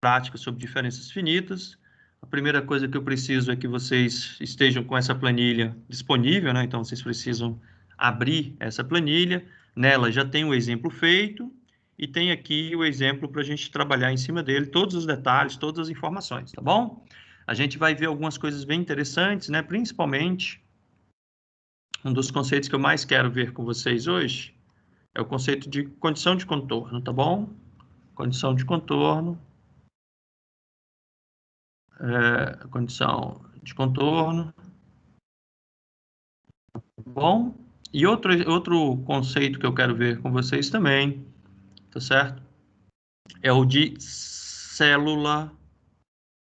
prática sobre diferenças finitas. A primeira coisa que eu preciso é que vocês estejam com essa planilha disponível, né? Então, vocês precisam abrir essa planilha. Nela já tem o exemplo feito e tem aqui o exemplo para a gente trabalhar em cima dele, todos os detalhes, todas as informações, tá bom? A gente vai ver algumas coisas bem interessantes, né? Principalmente, um dos conceitos que eu mais quero ver com vocês hoje é o conceito de condição de contorno, tá bom? Condição de contorno. Condição de contorno. Bom, e outro conceito que eu quero ver com vocês também, tá certo? É o de célula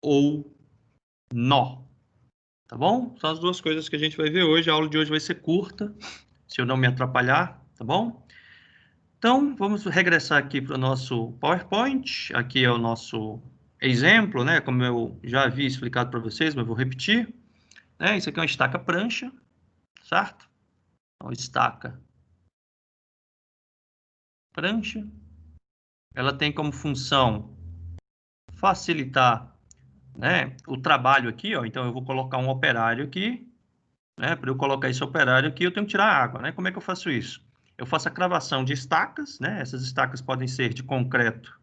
ou nó, tá bom? São as duas coisas que a gente vai ver hoje. A aula de hoje vai ser curta, se eu não me atrapalhar, tá bom? Então, vamos regressar aqui para o nosso PowerPoint. Aqui é o nosso exemplo, né? Como eu já havia explicado para vocês, mas vou repetir. Né? Isso aqui é uma estaca prancha, certo? Então, estaca prancha. Ela tem como função facilitar, né, o trabalho aqui, ó. Então, eu vou colocar um operário aqui, né? Para eu colocar esse operário aqui, eu tenho que tirar a água, né? Como é que eu faço isso? Eu faço a cravação de estacas, né? Essas estacas podem ser de concreto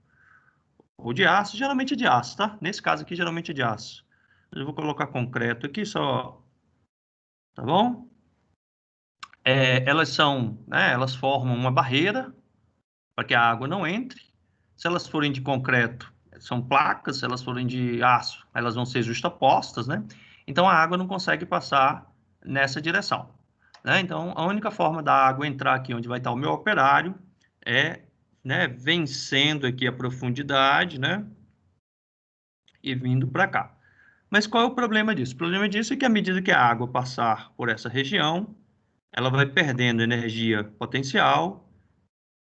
ou de aço, geralmente de aço, tá? Nesse caso aqui, geralmente de aço. Eu vou colocar concreto aqui só, tá bom? Elas são, né? Elas formam uma barreira para que a água não entre. Se elas forem de concreto, são placas. Se elas forem de aço, elas vão ser justapostas, né? Então, a água não consegue passar nessa direção, né? Então, a única forma da água entrar aqui onde vai estar o meu operário é, né, vencendo aqui a profundidade, né? E vindo para cá. Mas qual é o problema disso? O problema disso é que à medida que a água passar por essa região, ela vai perdendo energia potencial,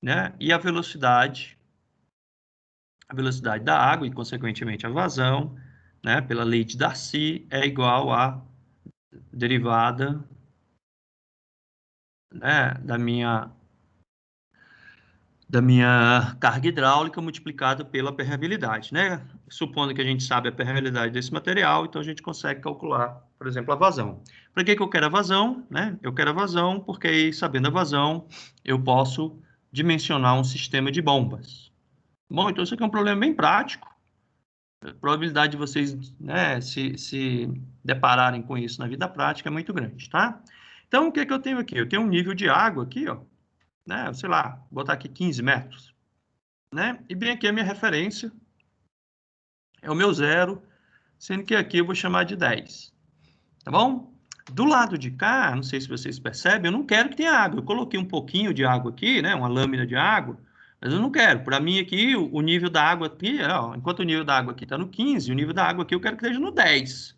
né? E a velocidade da água e, consequentemente, a vazão, né, pela lei de Darcy, é igual à derivada, né, da minha carga hidráulica multiplicada pela permeabilidade, né? Supondo que a gente sabe a permeabilidade desse material, então a gente consegue calcular, por exemplo, a vazão. Para que eu quero a vazão, né? Eu quero a vazão porque aí, sabendo a vazão, eu posso dimensionar um sistema de bombas. Bom, então isso aqui é um problema bem prático. A probabilidade de vocês, né, se depararem com isso na vida prática é muito grande, tá? Então, o que é que eu tenho aqui? Eu tenho um nível de água aqui, ó, né, sei lá, vou botar aqui 15 metros, né? E bem aqui a minha referência é o meu zero, sendo que aqui eu vou chamar de 10, tá bom? Do lado de cá, não sei se vocês percebem, eu não quero que tenha água. Eu coloquei um pouquinho de água aqui, né, uma lâmina de água, mas eu não quero. Para mim aqui, o nível da água aqui, ó, enquanto o nível da água aqui está no 15, o nível da água aqui eu quero que esteja no 10.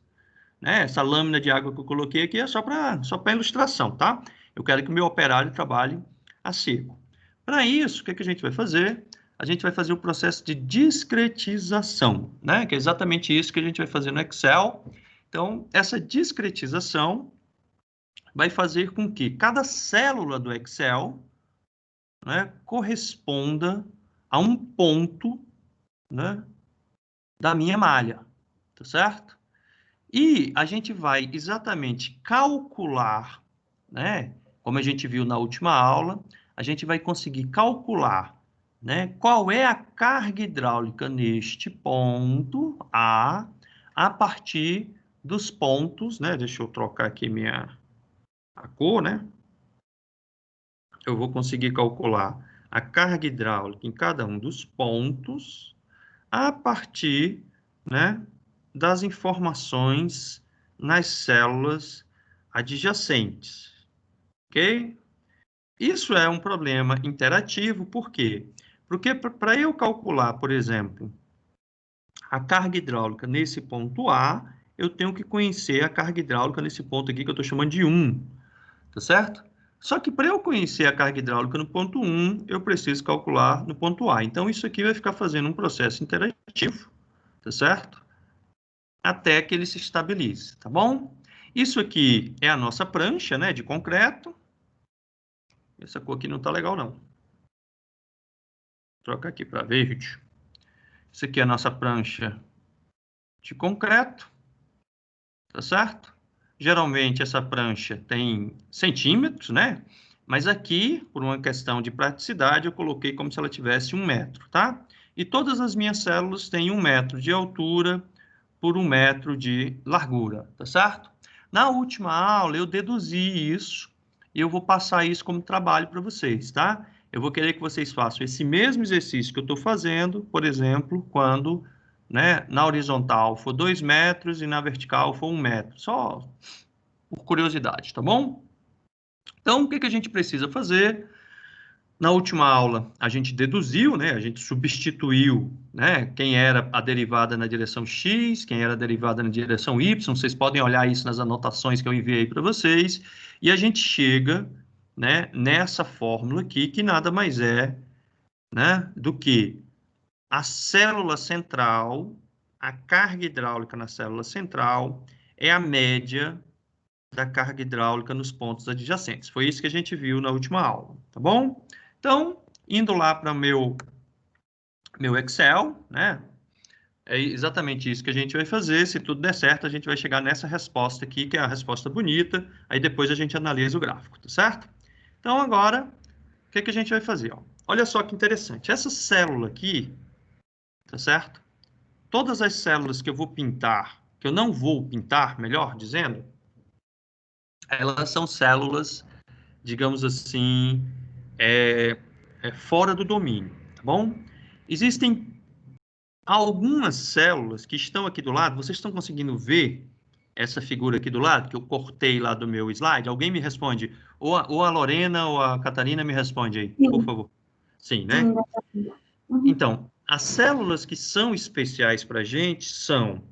Né? Essa lâmina de água que eu coloquei aqui é só para ilustração, tá? Eu quero que o meu operário trabalhe a seco. Para isso, o que a gente vai fazer? A gente vai fazer o processo de discretização, né? Que é exatamente isso que a gente vai fazer no Excel. Então, essa discretização vai fazer com que cada célula do Excel, né, corresponda a um ponto, né, da minha malha, tá certo? E a gente vai exatamente calcular, né, como a gente viu na última aula, a gente vai conseguir calcular, né, qual é a carga hidráulica neste ponto a partir dos pontos, né, deixa eu trocar aqui a cor, né, eu vou conseguir calcular a carga hidráulica em cada um dos pontos a partir, né, das informações nas células adjacentes, ok? Isso é um problema interativo, por quê? Porque para eu calcular, por exemplo, a carga hidráulica nesse ponto A, eu tenho que conhecer a carga hidráulica nesse ponto aqui que eu estou chamando de 1, tá certo? Só que para eu conhecer a carga hidráulica no ponto 1, eu preciso calcular no ponto A. Então, isso aqui vai ficar fazendo um processo interativo, tá certo? Até que ele se estabilize, tá bom? Isso aqui é a nossa prancha, né, de concreto. Essa cor aqui não tá legal, não. Troca aqui para verde. Isso aqui é a nossa prancha de concreto, tá certo? Geralmente essa prancha tem centímetros, né? Mas aqui, por uma questão de praticidade, eu coloquei como se ela tivesse 1 metro, tá? E todas as minhas células têm 1 metro de altura por 1 metro de largura, tá certo? Na última aula, eu deduzi isso e eu vou passar isso como trabalho para vocês, tá? Eu vou querer que vocês façam esse mesmo exercício que eu estou fazendo, por exemplo, quando, né, na horizontal for 2 metros e na vertical for 1 metro. Só por curiosidade, tá bom? Então, o que a gente precisa fazer? Na última aula, a gente deduziu, né? A gente substituiu, né? Quem era a derivada na direção x, quem era a derivada na direção y. Vocês podem olhar isso nas anotações que eu enviei para vocês. E a gente chega, né, nessa fórmula aqui, que nada mais é, né, do que a célula central, a carga hidráulica na célula central, é a média da carga hidráulica nos pontos adjacentes. Foi isso que a gente viu na última aula, tá bom? Então, indo lá para meu Excel, né? É exatamente isso que a gente vai fazer. Se tudo der certo, a gente vai chegar nessa resposta aqui, que é a resposta bonita. Aí depois a gente analisa o gráfico, tá certo? Então, agora, o que a gente vai fazer? Ó? Olha só que interessante. Essa célula aqui, tá certo? Todas as células que eu vou pintar, que eu não vou pintar, melhor dizendo, elas são células, digamos assim, fora do domínio, tá bom? Existem algumas células que estão aqui do lado. Vocês estão conseguindo ver essa figura aqui do lado, que eu cortei lá do meu slide? Alguém me responde, ou a Lorena ou a Catarina me responde aí, por favor. Sim, né? Então, as células que são especiais para a gente são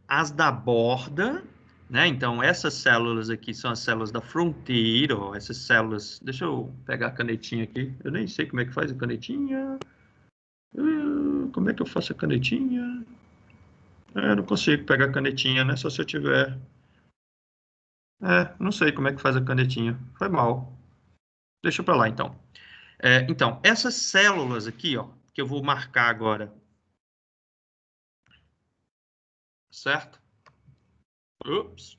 as da borda, né? Então, essas células aqui são as células da fronteira, ó, essas células... Deixa eu pegar a canetinha aqui. Eu nem sei como é que faz a canetinha. Como é que eu faço a canetinha? Eu não consigo pegar a canetinha, né? Só se eu tiver... não sei como é que faz a canetinha. Foi mal. Deixa pra lá, então. Então, essas células aqui, ó, que eu vou marcar agora. Certo? Ups.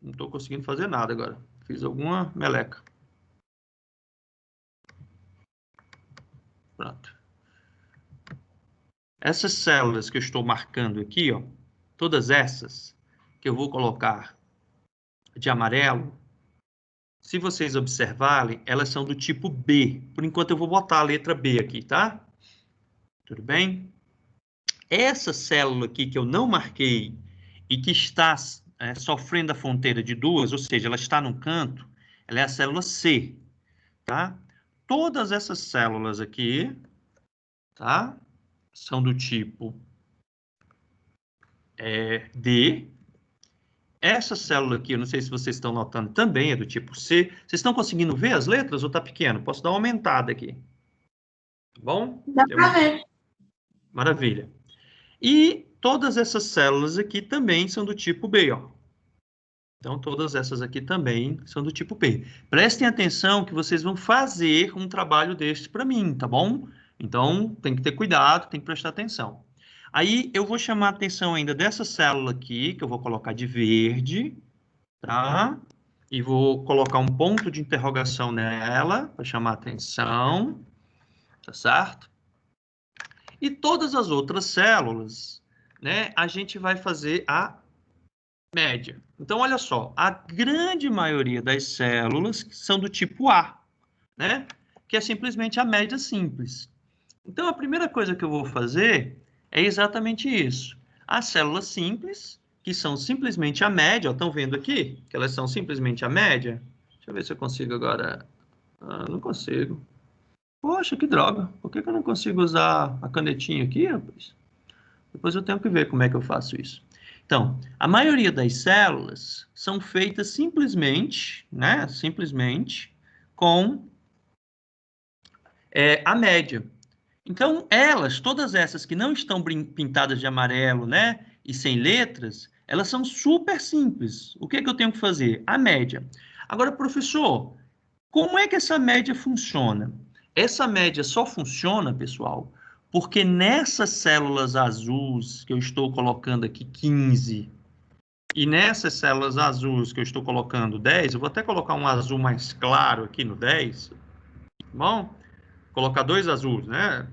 Não estou conseguindo fazer nada agora. Fiz alguma meleca. Pronto. Essas células que eu estou marcando aqui, ó, todas essas que eu vou colocar de amarelo, se vocês observarem, elas são do tipo B. Por enquanto eu vou botar a letra B aqui, tá? Tudo bem? Essa célula aqui que eu não marquei e que está sofrendo a fronteira de duas, ou seja, ela está no canto, ela é a célula C, tá? Todas essas células aqui, tá? São do tipo D. Essa célula aqui, eu não sei se vocês estão notando, também é do tipo C. Vocês estão conseguindo ver as letras ou está pequeno? Posso dar uma aumentada aqui. Tá bom? Dá para ver. Maravilha. E todas essas células aqui também são do tipo B, ó. Então, todas essas aqui também são do tipo B. Prestem atenção que vocês vão fazer um trabalho deste para mim, tá bom? Então, tem que ter cuidado, tem que prestar atenção. Aí, eu vou chamar a atenção ainda dessa célula aqui, que eu vou colocar de verde, tá? E vou colocar um ponto de interrogação nela, para chamar a atenção, tá certo? E todas as outras células, né, a gente vai fazer a média. Então, olha só, a grande maioria das células são do tipo A, né? Que é simplesmente a média simples. Então, a primeira coisa que eu vou fazer é exatamente isso. As células simples, que são simplesmente a média, estão vendo aqui? Que elas são simplesmente a média. Deixa eu ver se eu consigo agora. Não consigo. Poxa, que droga. Por que eu não consigo usar a canetinha aqui, rapaz? Depois eu tenho que ver como é que eu faço isso. Então, a maioria das células são feitas simplesmente, né? Simplesmente com a média. Então, elas, todas essas que não estão pintadas de amarelo, né? E sem letras, elas são super simples. O que é que eu tenho que fazer? A média. Agora, professor, como é que essa média funciona? Essa média só funciona, pessoal, Porque nessas células azuis que eu estou colocando aqui 15, e nessas células azuis que eu estou colocando 10, eu vou até colocar um azul mais claro aqui no 10, tá bom? Colocar dois azuis, né?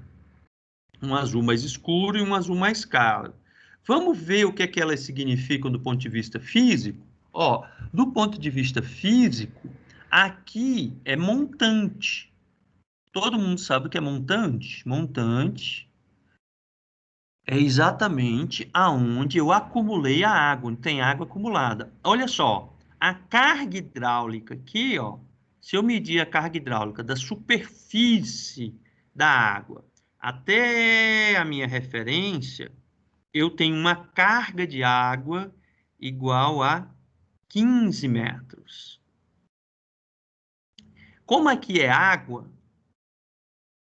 Um azul mais escuro e um azul mais claro. Vamos ver o que é que elas significam do ponto de vista físico? Ó, do ponto de vista físico, aqui é montante. Todo mundo sabe o que é montante? Montante é exatamente aonde eu acumulei a água, onde tem água acumulada. Olha só, a carga hidráulica aqui, ó, se eu medir a carga hidráulica da superfície da água até a minha referência, eu tenho uma carga de água igual a 15 metros. Como aqui é água,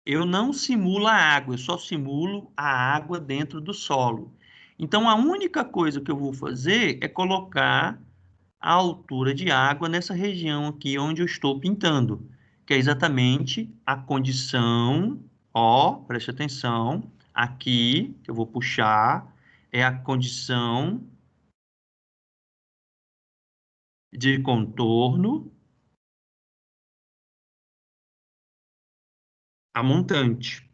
eu não simulo a água, eu só simulo a água dentro do solo. Então, a única coisa que eu vou fazer é colocar a altura de água nessa região aqui onde eu estou pintando, que é exatamente a condição, ó, preste atenção, aqui, que eu vou puxar, é a condição de contorno a montante.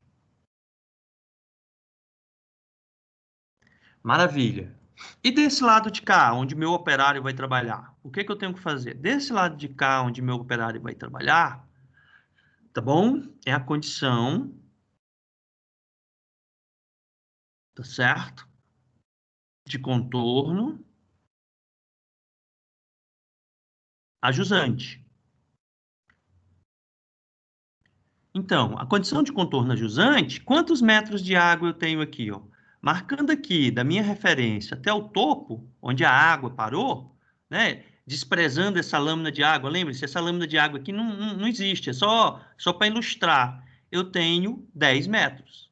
Maravilha. E desse lado de cá, onde meu operário vai trabalhar, o que que eu tenho que fazer? Desse lado de cá, onde meu operário vai trabalhar, tá bom? É a condição, tá certo? De contorno a jusante. Então, a condição de contorno a jusante, quantos metros de água eu tenho aqui, ó? Marcando aqui da minha referência até o topo, onde a água parou, né? Desprezando essa lâmina de água. Lembre-se, essa lâmina de água aqui não existe, é só para ilustrar. Eu tenho 10 metros.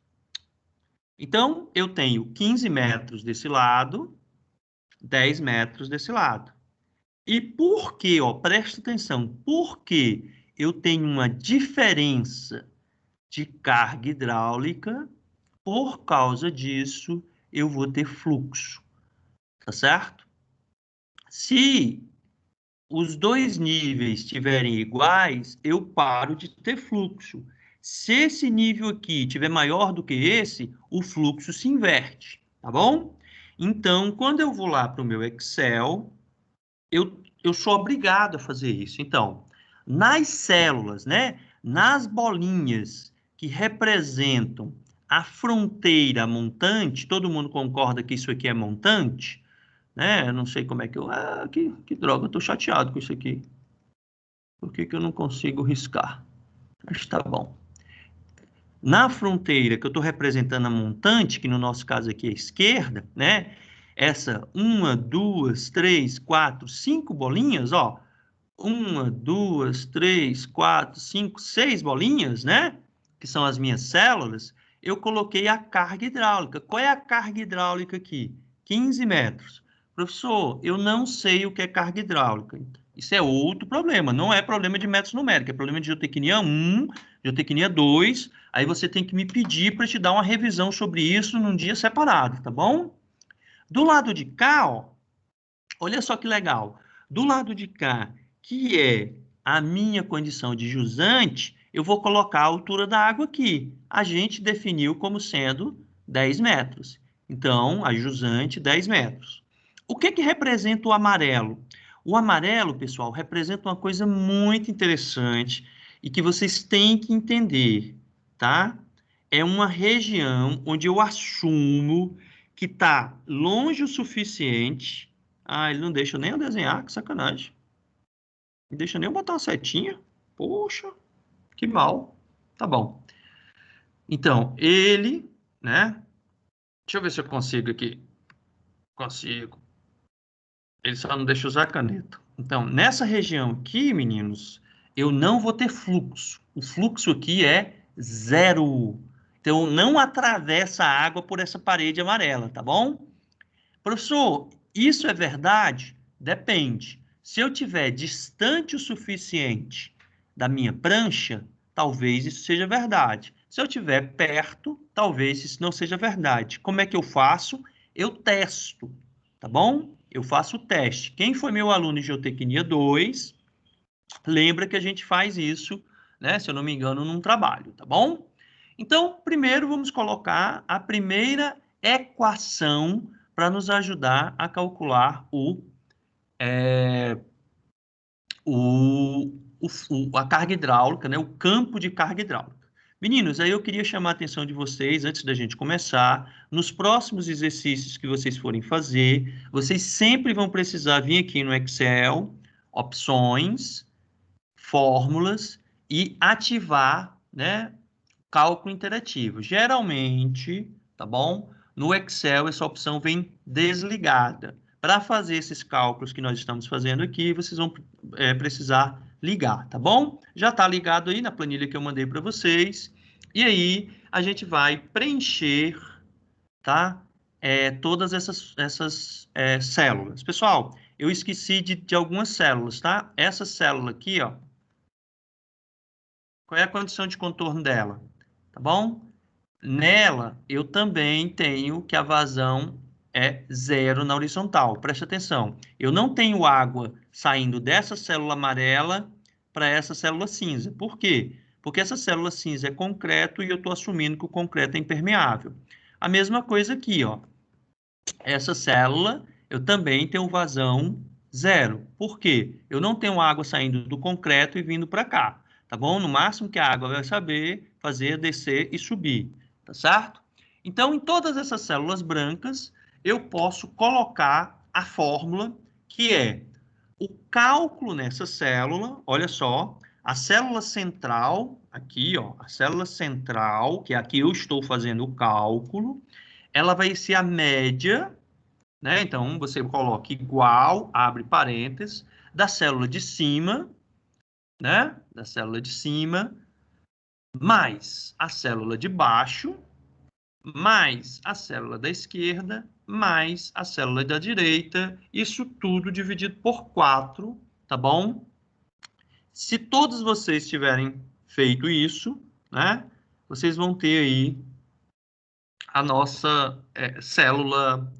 Então, eu tenho 15 metros desse lado, 10 metros desse lado. E por que, ó, presta atenção, por que eu tenho uma diferença de carga hidráulica? Por causa disso, eu vou ter fluxo, tá certo? Se os dois níveis estiverem iguais, eu paro de ter fluxo. Se esse nível aqui tiver maior do que esse, o fluxo se inverte, tá bom? Então, quando eu vou lá para o meu Excel, eu sou obrigado a fazer isso. Então, nas células, né, nas bolinhas que representam a fronteira montante, todo mundo concorda que isso aqui é montante? Né? Eu não sei como é que eu... Ah, que droga, eu tô chateado com isso aqui. Por que que eu não consigo riscar? Mas tá bom. Na fronteira que eu estou representando a montante, que no nosso caso aqui é a esquerda, né? Essa uma, duas, três, quatro, cinco bolinhas, ó. Uma, duas, três, quatro, cinco, seis bolinhas, né? Que são as minhas células. Eu coloquei a carga hidráulica. Qual é a carga hidráulica aqui? 15 metros. Professor, eu não sei o que é carga hidráulica. Isso é outro problema. Não é problema de métodos numéricos, é problema de geotecnia 1, geotecnia 2. Aí você tem que me pedir para te dar uma revisão sobre isso num dia separado, tá bom? Do lado de cá, ó, olha só que legal. Do lado de cá, que é a minha condição de jusante, eu vou colocar a altura da água aqui. A gente definiu como sendo 10 metros. Então, a jusante, 10 metros. O que que representa o amarelo? O amarelo, pessoal, representa uma coisa muito interessante e que vocês têm que entender, tá? É uma região onde eu assumo que está longe o suficiente. Ah, ele não deixa nem eu desenhar, que sacanagem. Não deixa nem eu botar uma setinha. Poxa, que mal. Tá bom. Então, ele, né? Deixa eu ver se eu consigo aqui. Consigo. Ele só não deixa usar a caneta. Então, nessa região aqui, meninos, eu não vou ter fluxo. O fluxo aqui é zero. Então, não atravessa a água por essa parede amarela, tá bom? Professor, isso é verdade? Depende. Se eu tiver distante o suficiente da minha prancha, talvez isso seja verdade. Se eu estiver perto, talvez isso não seja verdade. Como é que eu faço? Eu testo, tá bom? Eu faço o teste. Quem foi meu aluno em Geotecnia 2, lembra que a gente faz isso, né, se eu não me engano, num trabalho, tá bom? Então, primeiro vamos colocar a primeira equação para nos ajudar a calcular a carga hidráulica, né, o campo de carga hidráulica. Meninos, aí eu queria chamar a atenção de vocês, antes da gente começar, nos próximos exercícios que vocês forem fazer, vocês sempre vão precisar vir aqui no Excel, opções, fórmulas e ativar, né, cálculo interativo. Geralmente, tá bom? No Excel, essa opção vem desligada. Para fazer esses cálculos que nós estamos fazendo aqui, vocês vão precisar ligar, tá bom? Já está ligado aí na planilha que eu mandei para vocês. E aí, a gente vai preencher, tá? Todas essas células. Pessoal, eu esqueci de algumas células, tá? Essa célula aqui, ó. Qual é a condição de contorno dela? Tá bom? Nela, eu também tenho que a vazão é zero na horizontal. Preste atenção. Eu não tenho água saindo dessa célula amarela para essa célula cinza. Por quê? Porque essa célula cinza é concreto e eu estou assumindo que o concreto é impermeável. A mesma coisa aqui, ó. Essa célula, eu também tenho vazão zero. Por quê? Eu não tenho água saindo do concreto e vindo para cá. Tá bom? No máximo que a água vai saber fazer descer e subir. Tá certo? Então, em todas essas células brancas, eu posso colocar a fórmula que é o cálculo nessa célula, olha só, a célula central, aqui, ó, a célula central, que é aqui eu estou fazendo o cálculo, ela vai ser a média, né? Então, você coloca igual, abre parênteses, da célula de cima, né? Da célula de cima, mais a célula de baixo, mais a célula da esquerda, mais a célula da direita, isso tudo dividido por 4, tá bom? Se todos vocês tiverem feito isso, né, vocês vão ter aí a nossa célula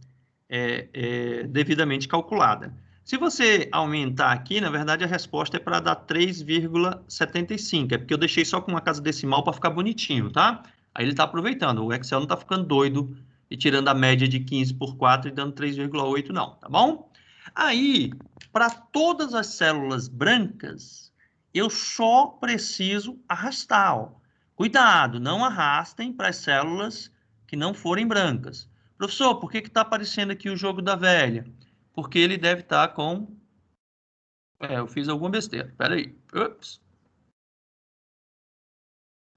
devidamente calculada. Se você aumentar aqui, na verdade, a resposta é para dar 3,75, é porque eu deixei só com uma casa decimal para ficar bonitinho, tá? Aí ele está aproveitando, o Excel não está ficando doido e tirando a média de 15 por 4 e dando 3,8 não, tá bom? Aí, para todas as células brancas, eu só preciso arrastar, ó. Cuidado, não arrastem para as células que não forem brancas. Professor, por que está aparecendo aqui o jogo da velha? Porque ele deve estar com... eu fiz alguma besteira. Espera aí. Ups.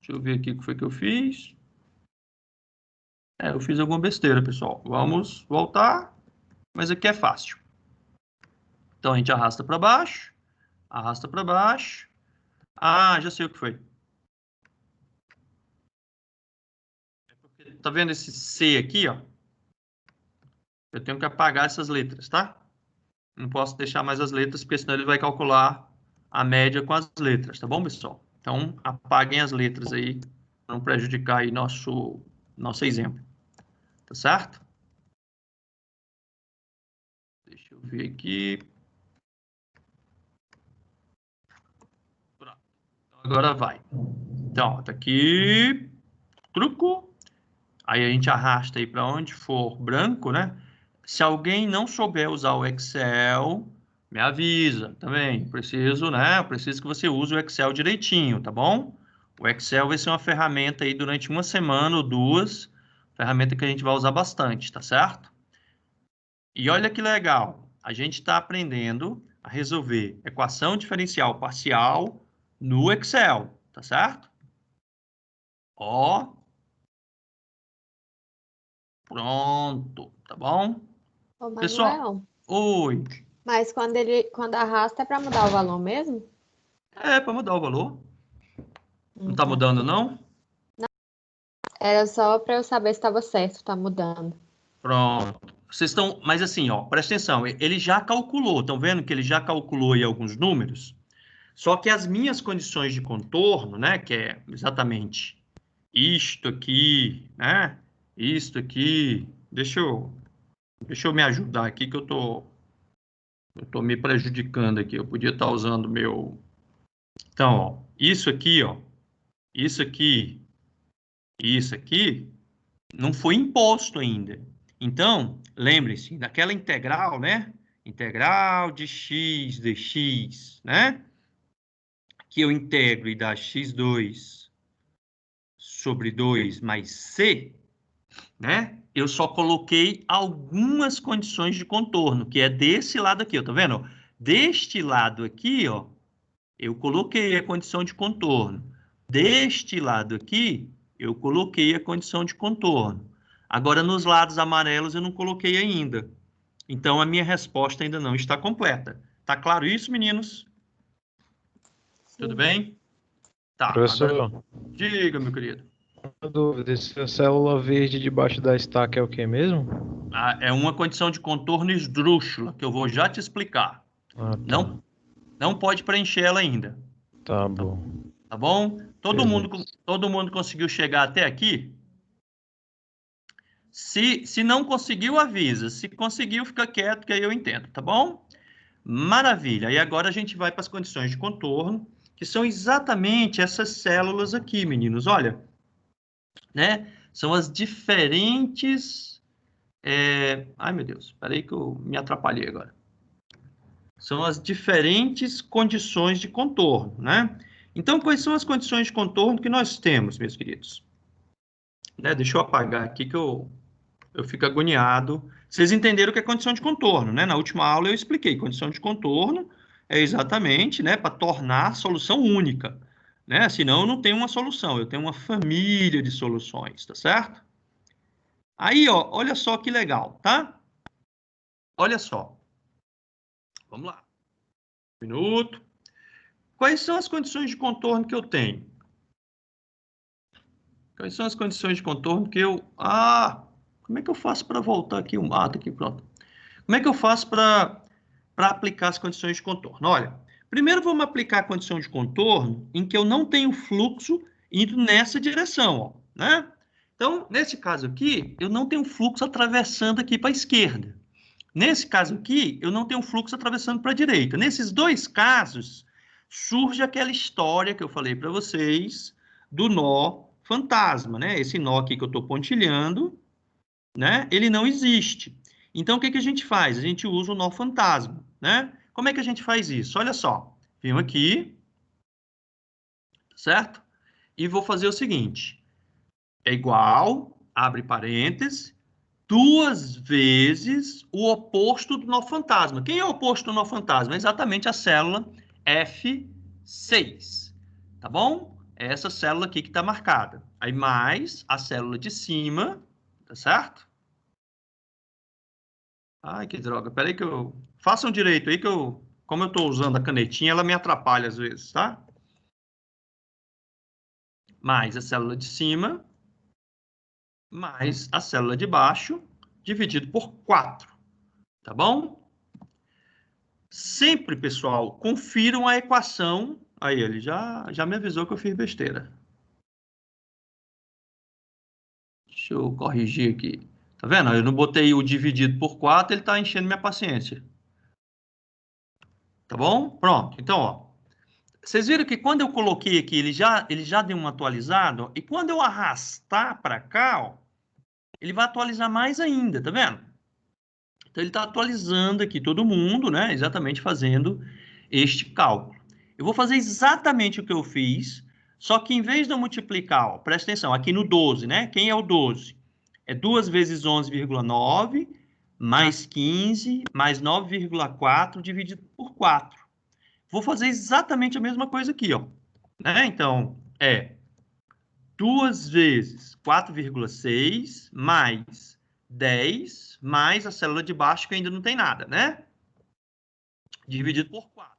Deixa eu ver aqui o que foi que eu fiz. Eu fiz alguma besteira, pessoal. Vamos voltar. Mas aqui é fácil. Então, a gente arrasta para baixo. Arrasta para baixo. Ah, já sei o que foi. Tá vendo esse C aqui, ó? Eu tenho que apagar essas letras, tá? Não posso deixar mais as letras, porque senão ele vai calcular a média com as letras, tá bom, pessoal? Então, apaguem as letras aí, para não prejudicar aí nosso exemplo. Tá certo? Deixa eu ver aqui. Pronto. Agora vai. Então, tá aqui. Truco. Aí a gente arrasta aí para onde for branco, né? Se alguém não souber usar o Excel, me avisa também. Preciso, né? Eu preciso que você use o Excel direitinho, tá bom? O Excel vai ser uma ferramenta aí durante uma semana ou duas, ferramenta que a gente vai usar bastante, tá certo? E olha que legal, a gente está aprendendo a resolver equação diferencial parcial no Excel, tá certo? Ó, pronto, tá bom? Ô, Pessoal, Manuel, oi. mas quando arrasta é para mudar o valor mesmo? É para mudar o valor. Não tá Tá. mudando, não? Era só para eu saber se estava certo, tá mudando. Pronto. Vocês estão, mas assim, ó, presta atenção, ele já calculou, estão vendo que ele já calculou aí alguns números? Só que as minhas condições de contorno, né, que é exatamente isto aqui, né? Isto aqui. Deixa eu me ajudar aqui que eu tô me prejudicando aqui. Eu podia estar usando meu... Então, ó, isso aqui, ó, isso aqui, isso aqui, não foi imposto ainda. Então, lembre-se, daquela integral, né? Integral de x dx, né? Que eu integro e dá x2 sobre 2 mais c, né? Eu só coloquei algumas condições de contorno, que é desse lado aqui, ó, tá vendo? Deste lado aqui, ó, eu coloquei a condição de contorno. Deste lado aqui, eu coloquei a condição de contorno. Agora, nos lados amarelos, eu não coloquei ainda. Então, a minha resposta ainda não está completa. Tá claro isso, meninos? Tudo Sim. bem? Tá, agora Professor, diga, meu querido. uma dúvida, essa célula verde debaixo da estaca é o que mesmo? Ah, é uma condição de contorno esdrúxula, que eu vou já te explicar. Ah, tá. Não, não pode preencher ela ainda, Tá bom. tá bom? Beleza. Todo mundo conseguiu chegar até aqui? Se não conseguiu, avisa. Se conseguiu, fica quieto, que aí eu entendo, tá bom? Maravilha. E agora a gente vai para as condições de contorno, que são exatamente essas células aqui, meninos. Olha, né? São as diferentes... Ai, meu Deus. Espera aí que eu me atrapalhei agora. São as diferentes condições de contorno, né? Então, quais são as condições de contorno que nós temos, meus queridos? Né? Deixa eu apagar aqui que eu fico agoniado. Vocês entenderam o que é condição de contorno, né? Na última aula eu expliquei. Condição de contorno é exatamente, né, para tornar a solução única, né? Senão eu não tenho uma solução, eu tenho uma família de soluções, tá certo? Aí, ó, olha só que legal, tá? Olha só. Vamos lá. Um minuto. Quais são as condições de contorno que eu tenho? Quais são as condições de contorno que eu... Ah, como é que eu faço para voltar aqui? Ah, tá aqui, pronto. Como é que eu faço para aplicar as condições de contorno? Olha, primeiro vamos aplicar a condição de contorno em que eu não tenho fluxo indo nessa direção, ó, né? Então, nesse caso aqui, eu não tenho fluxo atravessando aqui para a esquerda. Nesse caso aqui, eu não tenho fluxo atravessando para a direita. Nesses dois casos, surge aquela história que eu falei para vocês do nó fantasma, né? Esse nó aqui que eu estou pontilhando, né? Ele não existe. Então, o que que a gente faz? A gente usa o nó fantasma, né? Como é que a gente faz isso? Olha só, venho aqui, certo? E vou fazer o seguinte, é igual, abre parênteses, duas vezes o oposto do nó fantasma. Quem é o oposto do nó fantasma? É exatamente a célula F6, tá bom? É essa célula aqui que está marcada. Aí mais a célula de cima, tá certo? Ai, que droga. Peraí que eu... Façam direito aí que eu... Como eu estou usando a canetinha, ela me atrapalha às vezes, tá? Mais a célula de cima, mais a célula de baixo, dividido por 4, tá bom? Sempre, pessoal, confiram a equação. Aí, ele já me avisou que eu fiz besteira. Deixa eu corrigir aqui. Tá vendo? Eu não botei o dividido por 4, ele está enchendo minha paciência. Tá bom? Pronto. Então, ó. Vocês viram que quando eu coloquei aqui, ele já deu um atualizado, ó, e quando eu arrastar para cá, ó, ele vai atualizar mais ainda, tá vendo? Então, ele está atualizando aqui todo mundo, né? Exatamente fazendo este cálculo. Eu vou fazer exatamente o que eu fiz, só que em vez de eu multiplicar, ó, presta atenção, aqui no 12, né? Quem é o 12? É 2 vezes 11,9 mais 15 mais 9,4 dividido por 4. Vou fazer exatamente a mesma coisa aqui, ó. Né? Então, é 2 vezes 4,6 mais 10 mais a célula de baixo que ainda não tem nada, né? Dividido por 4.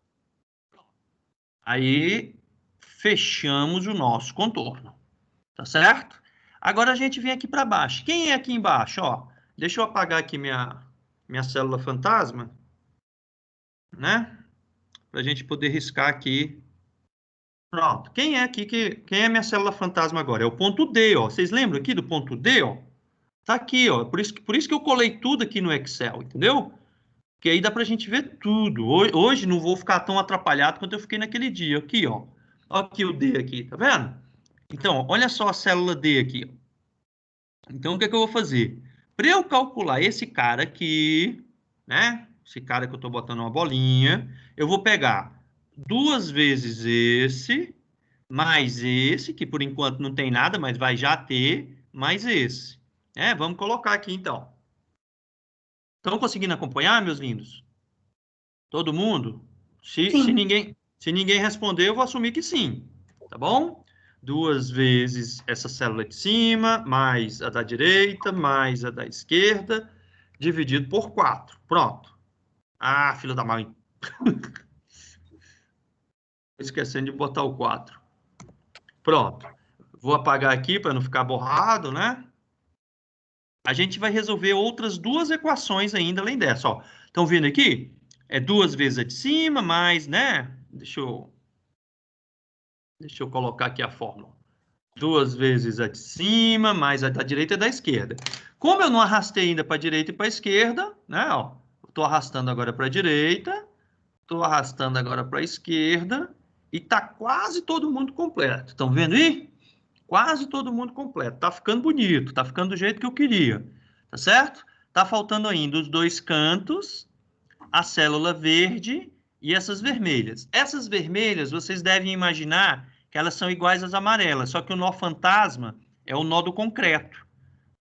Aí, fechamos o nosso contorno. Tá certo? Agora a gente vem aqui para baixo. Quem é aqui embaixo? Ó, deixa eu apagar aqui minha célula fantasma, né? Para a gente poder riscar aqui Pronto. Quem é aqui quem é minha célula fantasma agora? É o ponto D, ó. Vocês lembram aqui do ponto D, ó? Tá aqui, ó. Por isso que eu colei tudo aqui no Excel, entendeu? Que aí dá pra gente ver tudo. Hoje não vou ficar tão atrapalhado quanto eu fiquei naquele dia. Aqui, ó. Ó aqui o D aqui, tá vendo? Então, olha só a célula D aqui, ó. Então, o que é que eu vou fazer? Para eu calcular esse cara aqui, né? Esse cara que eu estou botando uma bolinha, eu vou pegar 2 vezes esse, mais esse, que por enquanto não tem nada, mas vai já ter, mais esse. Vamos colocar aqui então. Estão conseguindo acompanhar, meus lindos? Todo mundo? Sim. Se ninguém responder, eu vou assumir que sim. Tá bom? 2 vezes essa célula de cima, mais a da direita, mais a da esquerda, dividido por 4. Pronto. Ah, filho da mãe. Esquecendo de botar o 4. Pronto. Vou apagar aqui para não ficar borrado, né? A gente vai resolver outras 2 equações ainda além dessa, ó. Estão vendo aqui? É 2 vezes a de cima, mais, né? Deixa eu colocar aqui a fórmula. 2 vezes a de cima, mais a da direita e da esquerda. Como eu não arrastei ainda para a direita e para a esquerda, né? Estou arrastando agora para a direita, estou arrastando agora para a esquerda, e está quase todo mundo completo. Estão vendo aí? Quase todo mundo completo. Está ficando bonito, está ficando do jeito que eu queria. Tá certo? Está faltando ainda os 2 cantos, a célula verde e essas vermelhas. Essas vermelhas, vocês devem imaginar que elas são iguais às amarelas, só que o nó fantasma é o nó do concreto.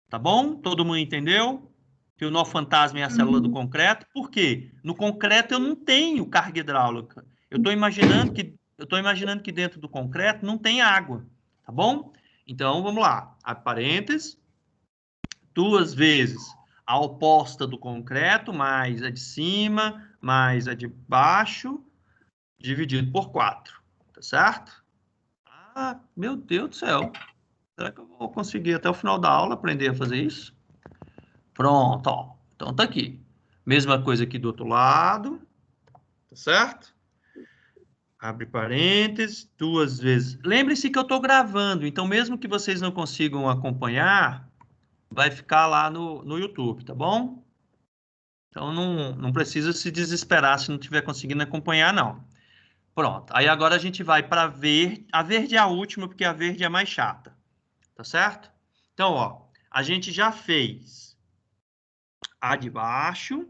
Tá bom? Todo mundo entendeu? Que o nó fantasma é a célula do concreto. Por quê? No concreto eu não tenho carga hidráulica. Eu estou imaginando que dentro do concreto não tem água. Tá bom? Então, vamos lá. A parênteses. 2 vezes a oposta do concreto, mais a de cima, mais a de baixo, dividido por 4. Tá certo? Ah, meu Deus do céu. Será que eu vou conseguir até o final da aula aprender a fazer isso? Pronto, ó. Então tá aqui. Mesma coisa aqui do outro lado. Tá certo? Abre parênteses, 2 vezes. Lembre-se que eu estou gravando, então mesmo que vocês não consigam acompanhar, vai ficar lá no YouTube, tá bom? Então não precisa se desesperar se não estiver conseguindo acompanhar, não. Pronto. Aí agora a gente vai para verde. A verde é a última, porque a verde é a mais chata. Tá certo? Então, ó, a gente já fez a de baixo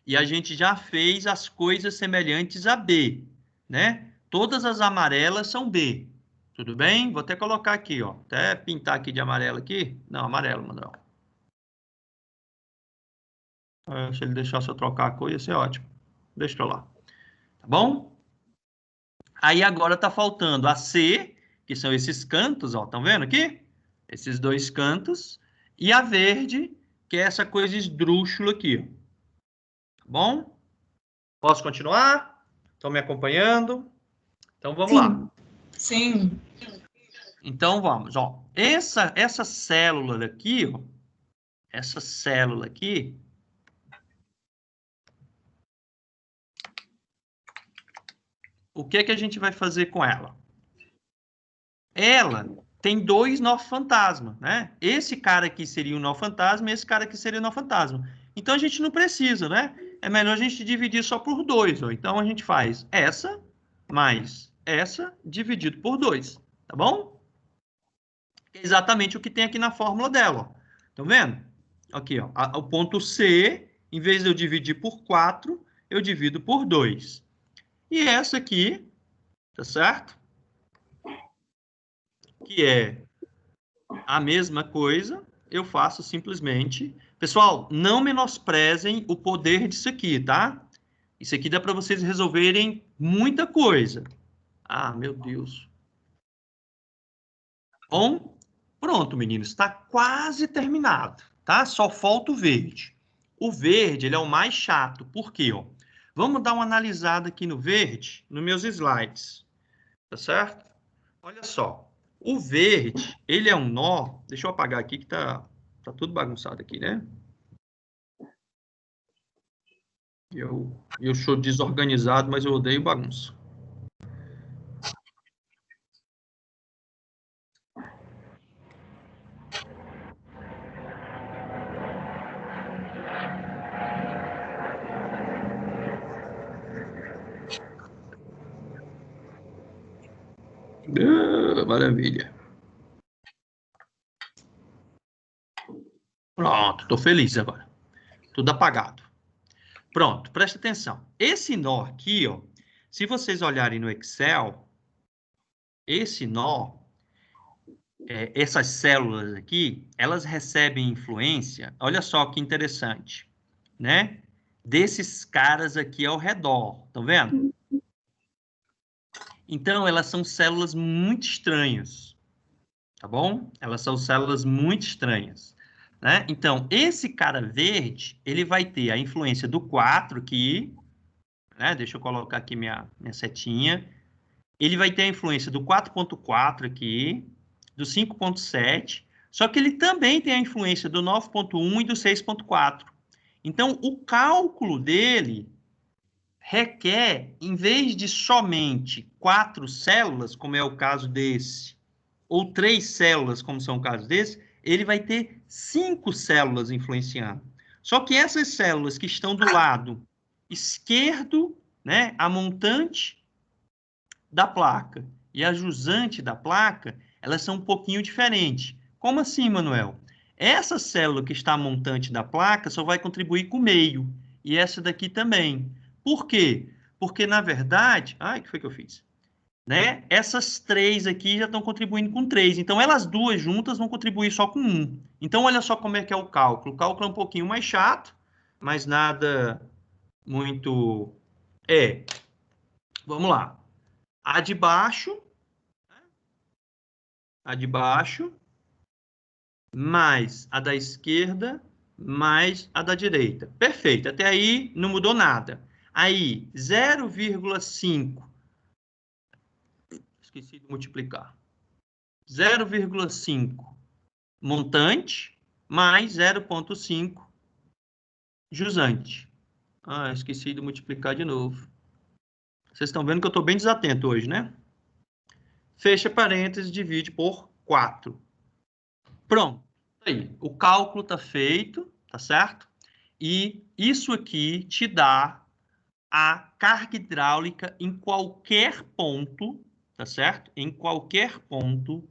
e a gente já fez as coisas semelhantes a B, né? Todas as amarelas são B. Tudo bem? Vou até colocar aqui, ó. Até pintar aqui de amarelo aqui. Não, amarelo, Manuel. Se ele deixasse eu trocar a cor, ia ser ótimo. Deixa pra lá. Tá bom? Aí agora tá faltando a C, que são esses cantos, ó. Estão vendo aqui? Esses 2 cantos. E a verde, que é essa coisa esdrúxula aqui, ó. Tá bom? Posso continuar? Estão me acompanhando? Então vamos lá. Sim. Então vamos, ó. Essa célula aqui, ó. Essa célula aqui. O que é que a gente vai fazer com ela? Ela tem 2 nó fantasma, né? Esse cara aqui seria o nó fantasma e esse cara aqui seria o nó fantasma. Então a gente não precisa, né? É melhor a gente dividir só por 2. Ó. Então a gente faz essa mais essa dividido por 2, tá bom? É exatamente o que tem aqui na fórmula dela. Estão vendo? Aqui, ó, o ponto C, em vez de eu dividir por 4, eu divido por 2. E essa aqui, tá certo? Que é a mesma coisa, eu faço simplesmente... Pessoal, não menosprezem o poder disso aqui, tá? Isso aqui dá para vocês resolverem muita coisa. Ah, meu Deus. Bom, pronto, meninos. Está quase terminado, tá? Só falta o verde. O verde, ele é o mais chato. Por quê? Ó? Vamos dar uma analisada aqui no verde, nos meus slides. Tá certo? Olha só. O verde, ele é um nó... Deixa eu apagar aqui que tá tudo bagunçado aqui, né? Eu sou desorganizado, mas eu odeio bagunça. Maravilha. Pronto, estou feliz agora. Tudo apagado. Pronto, presta atenção. Esse nó aqui, ó, se vocês olharem no Excel, esse nó, essas células aqui, elas recebem influência, olha só que interessante, né? Desses caras aqui ao redor, estão vendo? Então, elas são células muito estranhas, tá bom? Elas são células muito estranhas, né? Então, esse cara verde, ele vai ter a influência do 4 aqui, né? Deixa eu colocar aqui minha setinha. Ele vai ter a influência do 4.4 aqui, do 5.7, só que ele também tem a influência do 9.1 e do 6.4. Então, o cálculo dele requer, em vez de somente 4 células, como é o caso desse, ou 3 células, como são o caso desse, ele vai ter 5 células influenciando. Só que essas células que estão do lado esquerdo, né, a montante da placa e a jusante da placa, elas são um pouquinho diferentes. Como assim, Manuel? Essa célula que está montante da placa só vai contribuir com o meio, e essa daqui também. Por quê? Porque, na verdade... Ai, o que foi que eu fiz? Né? Essas 3 aqui já estão contribuindo com 3. Então, elas duas juntas vão contribuir só com 1. Então, olha só como é que é o cálculo. O cálculo é um pouquinho mais chato, mas nada muito... Vamos lá. A de baixo, mais a da esquerda, mais a da direita. Perfeito, até aí não mudou nada. Aí, 0,5, esqueci de multiplicar, 0,5 montante, mais 0,5 jusante. Ah, esqueci de multiplicar de novo. Vocês estão vendo que eu estou bem desatento hoje, né? Fecha parênteses, divide por 4. Pronto. Aí, o cálculo está feito, tá certo? E isso aqui te dá a carga hidráulica em qualquer ponto, tá certo? Em qualquer ponto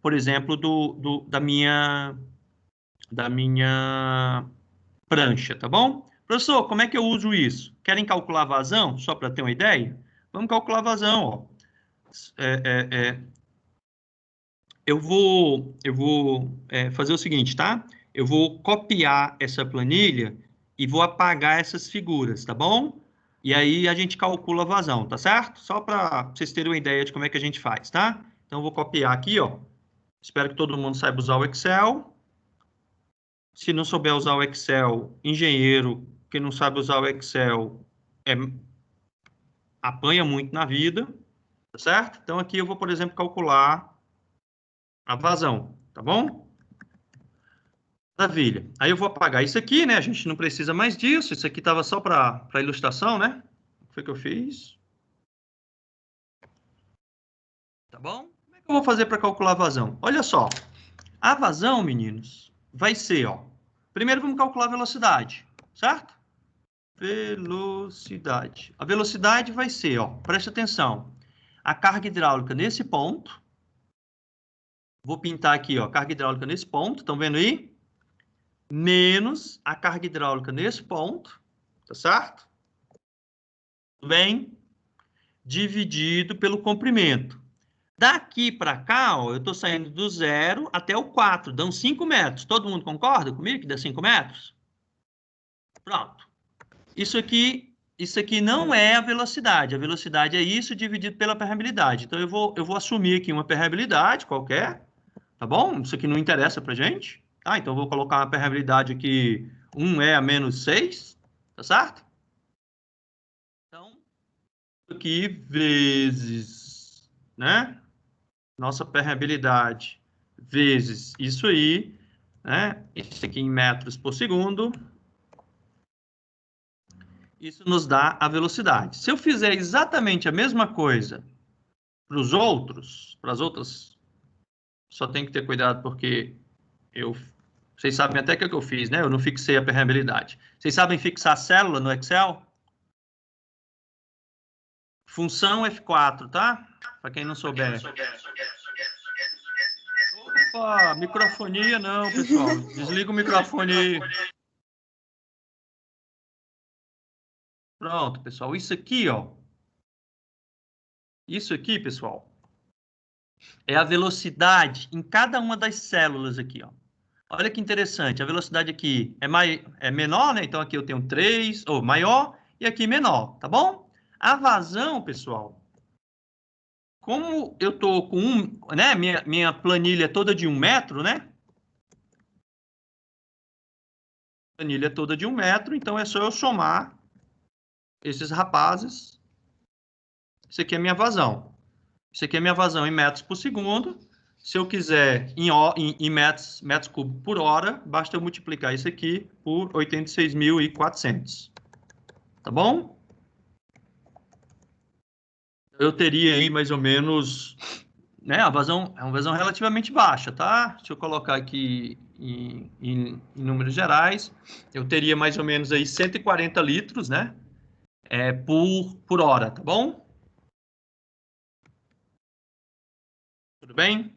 por exemplo, da minha prancha, tá bom? Professor, como é que eu uso isso? Querem calcular a vazão? Só para ter uma ideia? Vamos calcular a vazão, ó. Eu vou fazer o seguinte, tá? Eu vou copiar essa planilha e vou apagar essas figuras, tá bom? E aí a gente calcula a vazão, tá certo? Só para vocês terem uma ideia de como é que a gente faz, tá? Então, eu vou copiar aqui, ó. Espero que todo mundo saiba usar o Excel. Se não souber usar o Excel, engenheiro que não sabe usar o Excel apanha muito na vida, tá certo? Então, aqui eu vou, por exemplo, calcular a vazão, tá bom? Maravilha. Aí eu vou apagar isso aqui, né? A gente não precisa mais disso. Isso aqui estava só para ilustração, né? O que foi que eu fiz? Tá bom? Como é que eu vou fazer para calcular a vazão? Olha só. A vazão, meninos, vai ser, ó. Primeiro vamos calcular a velocidade, certo? Velocidade. A velocidade vai ser, ó, presta atenção. A carga hidráulica nesse ponto. Vou pintar aqui, ó, carga hidráulica nesse ponto. Estão vendo aí? Menos a carga hidráulica nesse ponto, tá certo? Tudo bem? Dividido pelo comprimento. Daqui para cá, ó, eu estou saindo do 0 até o 4, dão 5 metros. Todo mundo concorda comigo que dá 5 metros? Pronto. Isso aqui não é a velocidade. A velocidade é isso dividido pela permeabilidade. Então, eu vou assumir aqui uma permeabilidade qualquer, tá bom? Isso aqui não interessa para gente. Tá? Então, eu vou colocar uma permeabilidade aqui, 1 a menos 6, tá certo? Então, aqui vezes, né? Nossa permeabilidade vezes isso aí, né? Isso aqui em metros por segundo. Isso nos dá a velocidade. Se eu fizer exatamente a mesma coisa para as outras, só tem que ter cuidado porque vocês sabem até o que eu fiz, né? Eu não fixei a permeabilidade. Vocês sabem fixar célula no Excel? Função F4, tá? Para quem não souber. Opa, microfonia não, pessoal. Desliga o microfone aí. Pronto, pessoal. Isso aqui, ó. Isso aqui, pessoal, é a velocidade em cada uma das células aqui, ó. Olha que interessante. A velocidade aqui é menor, né? Então aqui eu tenho 3, ou maior, e aqui menor, tá bom? A vazão, pessoal, como eu tô com né? Minha planilha é toda de 1 metro, né? Planilha é toda de 1 metro, então é só eu somar esses rapazes. Isso aqui é minha vazão. Isso aqui é minha vazão em metros por segundo. Se eu quiser em metros cúbicos por hora, basta eu multiplicar isso aqui por 86.400. Tá bom? Eu teria aí mais ou menos, né? A vazão é uma vazão relativamente baixa, tá? Deixa eu colocar aqui em números gerais. Eu teria mais ou menos aí 140 litros, né? Por hora, tá bom? Tudo bem?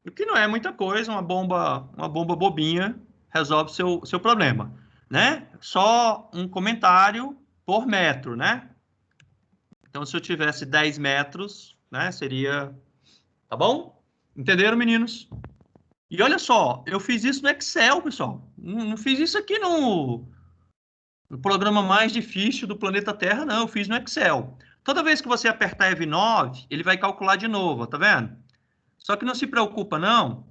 O que não é muita coisa, uma bomba bobinha resolve seu problema, né? Só um comentário por metro, né? Então, se eu tivesse 10 metros, né, seria... Tá bom? Entenderam, meninos? E olha só, eu fiz isso no Excel, pessoal. Não fiz isso aqui no programa mais difícil do planeta Terra, não. Eu fiz no Excel. Toda vez que você apertar F9, ele vai calcular de novo, tá vendo? Só que não se preocupa, não,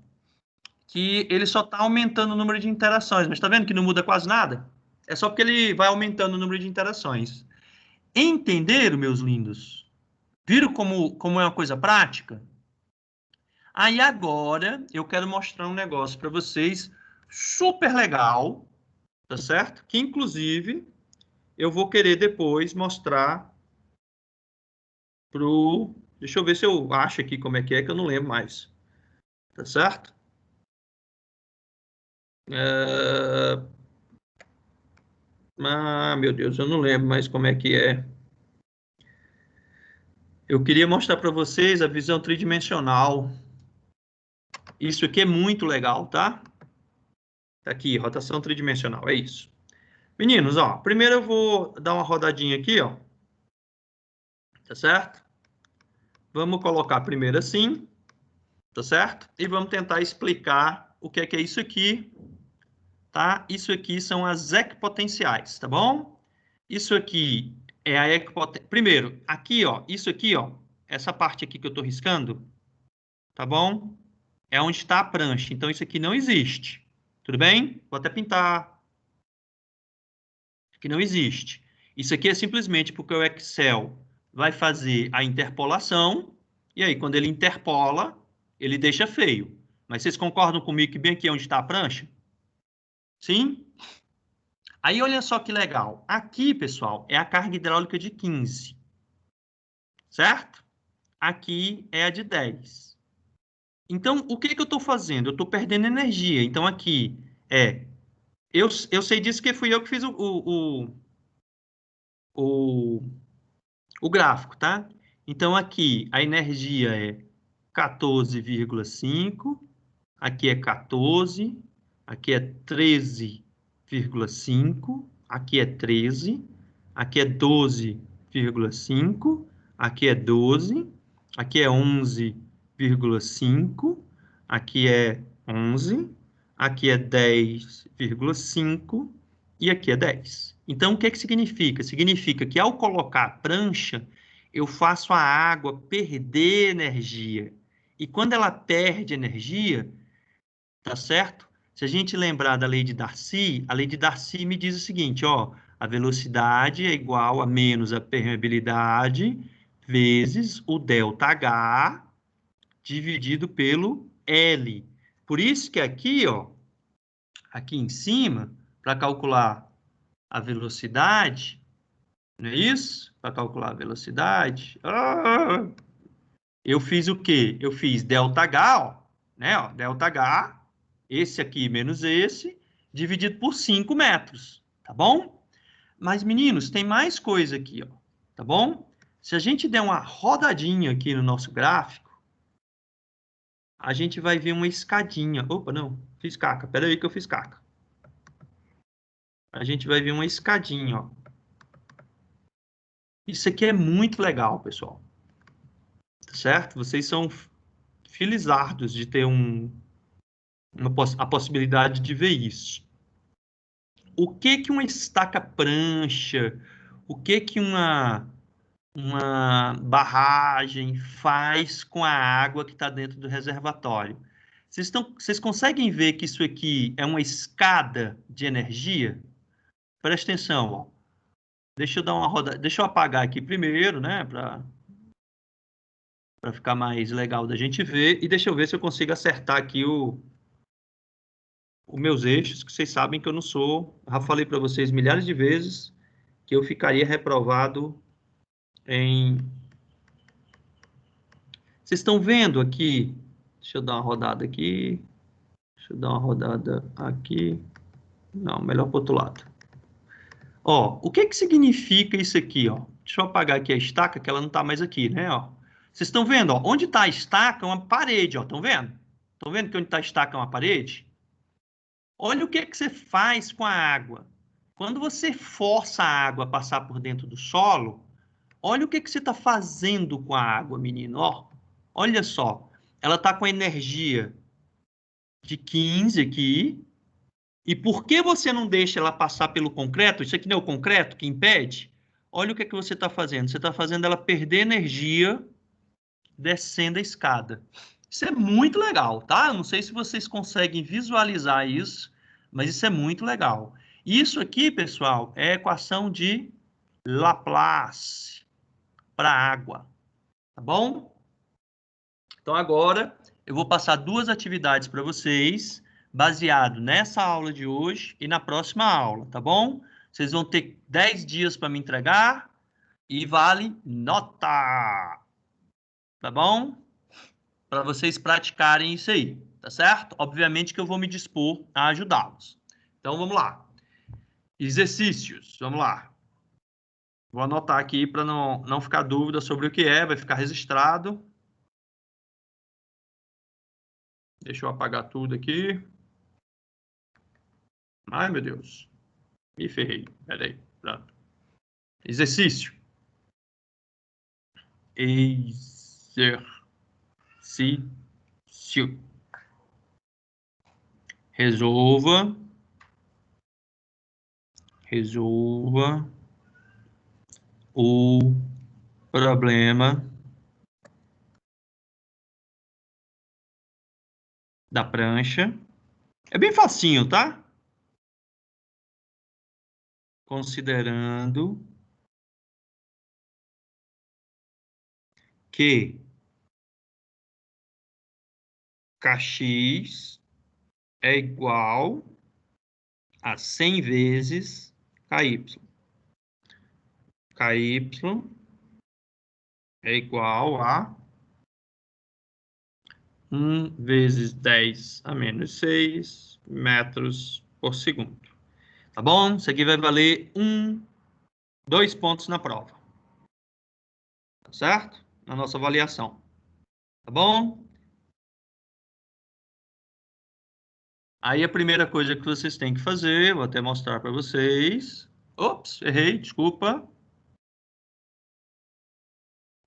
que ele só está aumentando o número de interações. Mas está vendo que não muda quase nada? É só porque ele vai aumentando o número de interações. Entenderam, meus lindos? Viram como é uma coisa prática? Aí agora eu quero mostrar um negócio para vocês super legal, tá certo? Que inclusive eu vou querer depois mostrar pro... Deixa eu ver se eu acho aqui como é, que eu não lembro mais. Tá certo? Ah, meu Deus, eu não lembro mais como é que é. Eu queria mostrar para vocês a visão tridimensional. Isso aqui é muito legal, tá? Tá aqui, rotação tridimensional, é isso. Meninos, ó, primeiro eu vou dar uma rodadinha aqui, ó. Tá certo? Vamos colocar primeiro assim, tá certo? E vamos tentar explicar o que é isso aqui, tá? Isso aqui são as equipotenciais, tá bom? Isso aqui é a equipotência. Primeiro, aqui, ó, isso aqui, ó, essa parte aqui que eu tô riscando, tá bom? É onde está a prancha. Então, isso aqui não existe. Tudo bem? Vou até pintar. Que não existe. Isso aqui é simplesmente porque o Excel vai fazer a interpolação, e aí, quando ele interpola, ele deixa feio. Mas vocês concordam comigo que bem aqui é onde está a prancha? Sim? Aí, olha só que legal. Aqui, pessoal, é a carga hidráulica de 15. Certo? Aqui é a de 10. Então, o que eu estou fazendo? Eu estou perdendo energia. Então, aqui é... Eu sei disso que fui eu que fiz o gráfico, tá? Então, aqui a energia é 14,5, aqui é 14, aqui é 13,5, aqui é 13, aqui é 12,5, aqui é 12, aqui é 11,5, aqui é 11, aqui é 10,5 e aqui é 10. Então, o que significa? Significa que ao colocar a prancha, eu faço a água perder energia. E quando ela perde energia, tá certo? Se a gente lembrar da lei de Darcy, a lei de Darcy me diz o seguinte, ó, a velocidade é igual a menos a permeabilidade vezes o ΔH dividido pelo L. Por isso que aqui, ó, aqui em cima, para calcular a velocidade, não é isso? Para calcular a velocidade, eu fiz o quê? Eu fiz ΔH, ó, né? Ó, ΔH, esse aqui menos esse, dividido por 5 metros, tá bom? Mas, meninos, tem mais coisa aqui, ó, tá bom? Se a gente der uma rodadinha aqui no nosso gráfico, a gente vai ver uma escadinha. Opa, não, fiz caca. Espera aí que eu fiz caca. A gente vai ver uma escadinha, ó. Isso aqui é muito legal, pessoal. Certo? Vocês são felizardos de ter a possibilidade de ver isso. O que uma estaca1prancha, o que uma barragem faz com a água que está dentro do reservatório? Vocês conseguem ver que isso aqui é uma escada de energia? Presta atenção, ó. Deixa eu dar uma roda, deixa eu apagar aqui primeiro, né, para ficar mais legal da gente ver, e deixa eu ver se eu consigo acertar aqui os meus eixos, que vocês sabem que eu não sou, já falei para vocês milhares de vezes que eu ficaria reprovado em... Vocês estão vendo aqui? Deixa eu dar uma rodada aqui. Deixa eu dar uma rodada aqui. Não, melhor para o outro lado. Ó, o que significa isso aqui, ó? Deixa eu apagar aqui a estaca, que ela não está mais aqui, né? Ó. Vocês estão vendo, ó? Onde está a estaca é uma parede, ó. Estão vendo? Estão vendo que onde está a estaca é uma parede? Olha o que você faz com a água. Quando você força a água a passar por dentro do solo, olha o que você está fazendo com a água, menino. Ó, olha só. Ela está com energia de 15 aqui. E por que você não deixa ela passar pelo concreto? Isso aqui não é o concreto que impede? Olha o que você está fazendo. Você está fazendo ela perder energia descendo a escada. Isso é muito legal, tá? Eu não sei se vocês conseguem visualizar isso, mas isso é muito legal. Isso aqui, pessoal, é a equação de Laplace para água, tá bom? Então agora eu vou passar duas atividades para vocês, baseado nessa aula de hoje e na próxima aula, tá bom? Vocês vão ter 10 dias para me entregar e vale nota, tá bom? Para vocês praticarem isso aí, tá certo? Obviamente que eu vou me dispor a ajudá-los. Então, vamos lá. Exercícios, vamos lá. Vou anotar aqui para não ficar dúvida sobre o que é, vai ficar registrado. Deixa eu apagar tudo aqui. Ai, meu Deus. Me ferrei. Peraí. Pronto. Exercício. Exercício. Resolva o problema da prancha. É bem facinho, tá? Considerando que Kx é igual a 100 vezes Ky. Ky é igual a 1 vezes 10 a menos 6 metros por segundo. Tá bom? Isso aqui vai valer 2 pontos na prova. Tá certo? Na nossa avaliação. Tá bom? Aí a primeira coisa que vocês têm que fazer, vou até mostrar para vocês. Ops, errei, desculpa.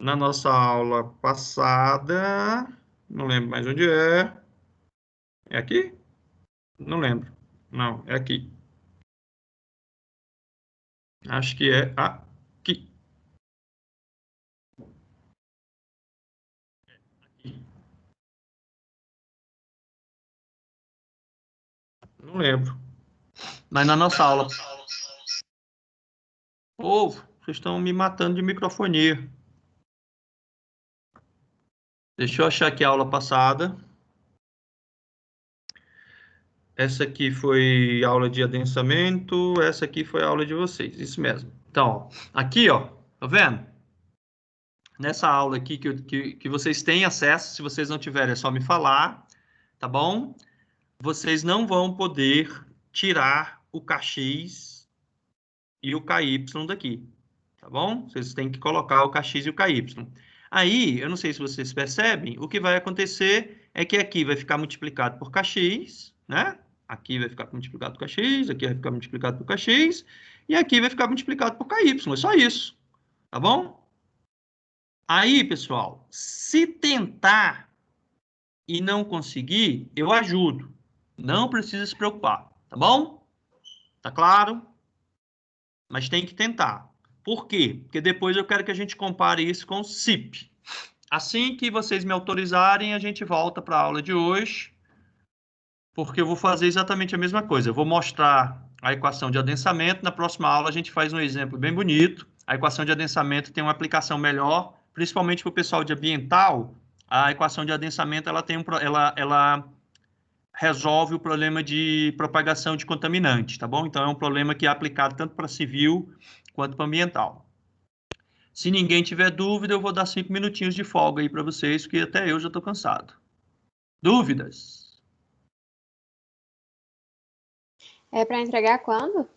Na nossa aula passada, não lembro mais onde é. É aqui? Não lembro. Não, é aqui. Acho que é aqui. Não lembro. Mas na nossa aula... Povo, vocês estão me matando de microfonia. Deixa eu achar aqui a aula passada. Essa aqui foi aula de adensamento. Essa aqui foi a aula de vocês. Isso mesmo. Então, ó, aqui, ó. Tá vendo? Nessa aula aqui que vocês têm acesso. Se vocês não tiverem, é só me falar. Tá bom? Vocês não vão poder tirar o Kx e o Ky daqui. tá bom? Vocês têm que colocar o Kx e o Ky. Aí, eu não sei se vocês percebem, o que vai acontecer é que aqui vai ficar multiplicado por Kx, né? Aqui vai ficar multiplicado por Kx, aqui vai ficar multiplicado por Kx, e aqui vai ficar multiplicado por Ky. É só isso, tá bom? Aí, pessoal, se tentar e não conseguir, eu ajudo. Não precisa se preocupar, tá bom? Tá claro? Mas tem que tentar. Por quê? Porque depois eu quero que a gente compare isso com o CIP. Assim que vocês me autorizarem, a gente volta para a aula de hoje, porque eu vou fazer exatamente a mesma coisa. Eu vou mostrar a equação de adensamento. Na próxima aula, a gente faz um exemplo bem bonito. A equação de adensamento tem uma aplicação melhor, principalmente para o pessoal de ambiental. A equação de adensamento ela resolve o problema de propagação de contaminantes, tá bom? Então, é um problema que é aplicado tanto para civil quanto para ambiental. Se ninguém tiver dúvida, eu vou dar 5 minutinhos de folga aí para vocês, porque até eu já estou cansado. Dúvidas? É para entregar quando?